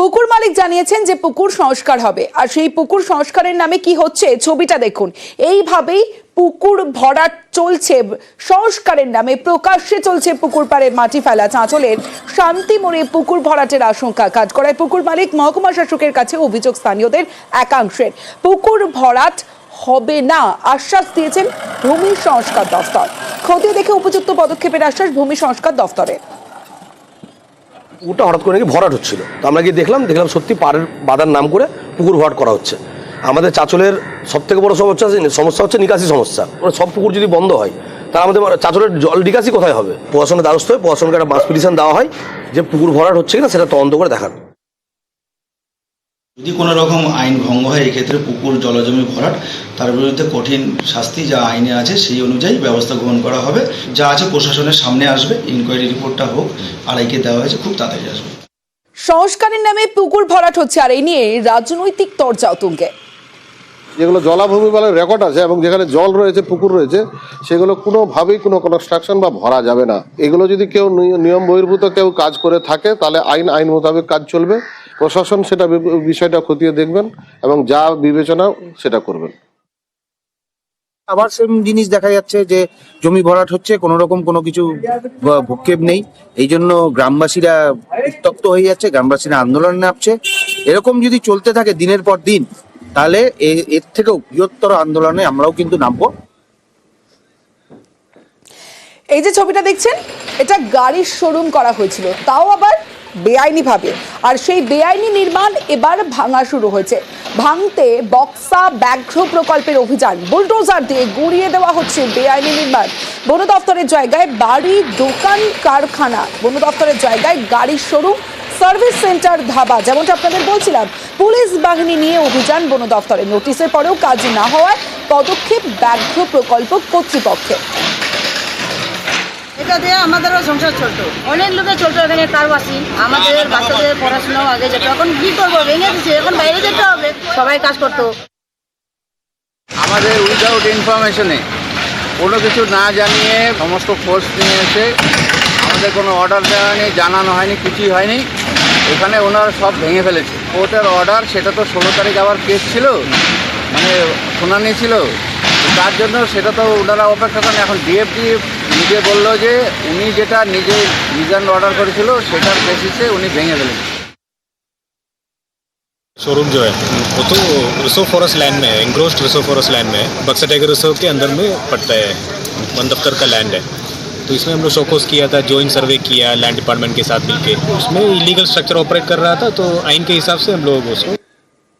পুকুর মালিক জানিয়েছেন যে পুকুর সংস্কার হবে, আর সেই পুকুর সংস্কারের নামে কি হচ্ছে ছবিটা দেখুন। এইভাবেই পুকুর ভরাট চলছে, সংস্কারের নামে প্রকাশ্যে চলছে পুকুর পাড়ে মাটি ফেলা। চাঁচলের শান্তিমোড়ে পুকুর ভরাটের আশঙ্কা, কাঠগড়ায় পুকুর মালিক মহকুমা শাসকের কাছে অভিযোগ স্থানীয়দের একাংশের। পুকুর ভরাট হবে না আশ্বাস দিয়েছেন ভূমি সংস্কার দফতর। ক্ষতি দেখে উপযুক্ত পদক্ষেপের আশ্বাস ভূমি সংস্কার দফতরের। পুকুরটা হঠাৎ করে নাকি ভরাট হচ্ছিল, তো আমরা গিয়ে দেখলাম সত্যি পাড়ের বাঁধার নাম করে পুকুর ভরাট করা হচ্ছে। আমাদের চাঁচলের সব থেকে বড় সমস্যা হচ্ছে নিকাশি সমস্যা। সব পুকুর যদি বন্ধ হয় তাহলে আমাদের চাঁচলের জল নিকাশি কোথায় হবে? প্রশাসনের দ্বারস্থ হয়ে প্রশাসনকে একটা মাস পিটিশন দেওয়া হয় যে পুকুর ভরাট হচ্ছে কিনা সেটা তদন্ত করে দেখার। যদি কোনো রকম আইন ভঙ্গ হয় এক্ষেত্রে পুকুর জলজমি ভরাট, তার বিরুদ্ধে কঠিন শাস্তি যা আইনে আছে সেই অনুযায়ী ব্যবস্থা গ্রহণ করা হবে। যা আছে প্রশাসনের সামনে আসবে, ইনকোয়ারি রিপোর্টটা হোক, আড়াইকে দেওয়া হয়েছে, খুব তাড়াতাড়ি আসবে। সংস্কারের নামে পুকুর ভরাট হচ্ছে, আর এই নিয়ে রাজনৈতিক তরজা তুঙ্গে। যেগুলো জলাভূমি বলে রেকর্ড আছে এবং যেখানে জল রয়েছে, পুকুর রয়েছে, সেগুলো কোনোভাবেই কোনো কনস্ট্রাকশন বা ভরা যাবে না। এগুলো যদি কেউ নিয়ম বহির্ভূত কেউ কাজ করে থাকে তাহলে আইন মোতাবেক কাজ চলবে। প্রশাসন সেটা বিষয়টা খতিয়ে দেখবেন এবং যা বিবেচনা সেটা করবেন। আবার সেম জিনিস দেখা যাচ্ছে যে জমি ভরাট হচ্ছে, কোনো রকম কোনো কিছু ভূক্ষেপ নেই। এই জন্য গ্রামবাসীরা উত্তপ্ত হয়ে যাচ্ছে, গ্রামবাসীরা আন্দোলনে নামছে। এরকম যদি চলতে থাকে দিনের পর দিন, তাহলে এর থেকেও বৃহত্তর আন্দোলনে আমরাও কিন্তু নামবো। এই যে ছবিটা দেখছেন, এটা গাড়ির শোরুম করা হয়েছিল, তাও আবার বেআইনি ভাবে। আর সেই বেআইনি নির্মাণ এবার ভাঙা শুরু হয়েছে। ভাঙতে বক্সা ব্যাঘ্র প্রকল্পের অভিযান, বুলডোজার দিয়ে গুঁড়িয়ে দেওয়া হচ্ছে বেআইনি নির্মাণ। বন দপ্তরের জায়গায় বাড়ি, দোকান, কারখানা, বন দপ্তরের জায়গায় গাড়ির শোরুম, সার্ভিস সেন্টার, ধাবা। যেমনটা আপনাদের বলছিলাম, পুলিশ বাহিনী নিয়ে অভিযান বন দপ্তরের। নোটিশের পরেও কাজ না হওয়ায় পদক্ষেপ ব্যাঘ্র প্রকল্প কর্তৃপক্ষের। এটা দিয়ে আমাদেরও সংসার চলতো, অনেক লোকে চলতো এখানে কারবাসী। আমাদের বাচ্চাদের পড়াশোনাও আগে যেত, এখন কি করবো, ভেঙে দিচ্ছে, এখন বাইরে যেতে হবে। সবাই কাজ করতো। আমাদের উইদাউট ইনফরমেশনে, কোনো কিছু না জানিয়ে সমস্ত ফোর্স নিয়ে এসে আমাদের কোনো অর্ডার দেওয়া হয়নি, জানানো হয়নি, কিছুই হয়নি। এখানে ওনারা সব ভেঙে ফেলেছে। কোর্টের অর্ডার, সেটা তো 16 তারিখ আবার কেস ছিল, মানে শুনানি ছিল, তার জন্য সেটা তো ওনারা অপেক্ষা করেন। এখন ডিএফডি নিজে বললো যে উনি যেটা নিজে রিজার্ন অর্ডার করেছিল সেটার বেসিসে উনি ভেঙে ফেলেন। शोरूम जो है वो तो रिसर्व फॉरेस्ट लैंड में है, एंग्रोस्ड रिसर्व फॉरेस्ट लैंड में है। बक्सर टाइगर रिजर्व के अंदर में पड़ता है, वन दफ्तर का लैंड है। तो इसमें हम लोग शोकोस किया था, जॉइंट सर्वे किया लैंड डिपार्टमेंट के साथ मिलके। उसमें इलीगल स्ट्रक्चर ऑपरेट कर रहा था, तो आइन के हिसाब से हम लोग उसको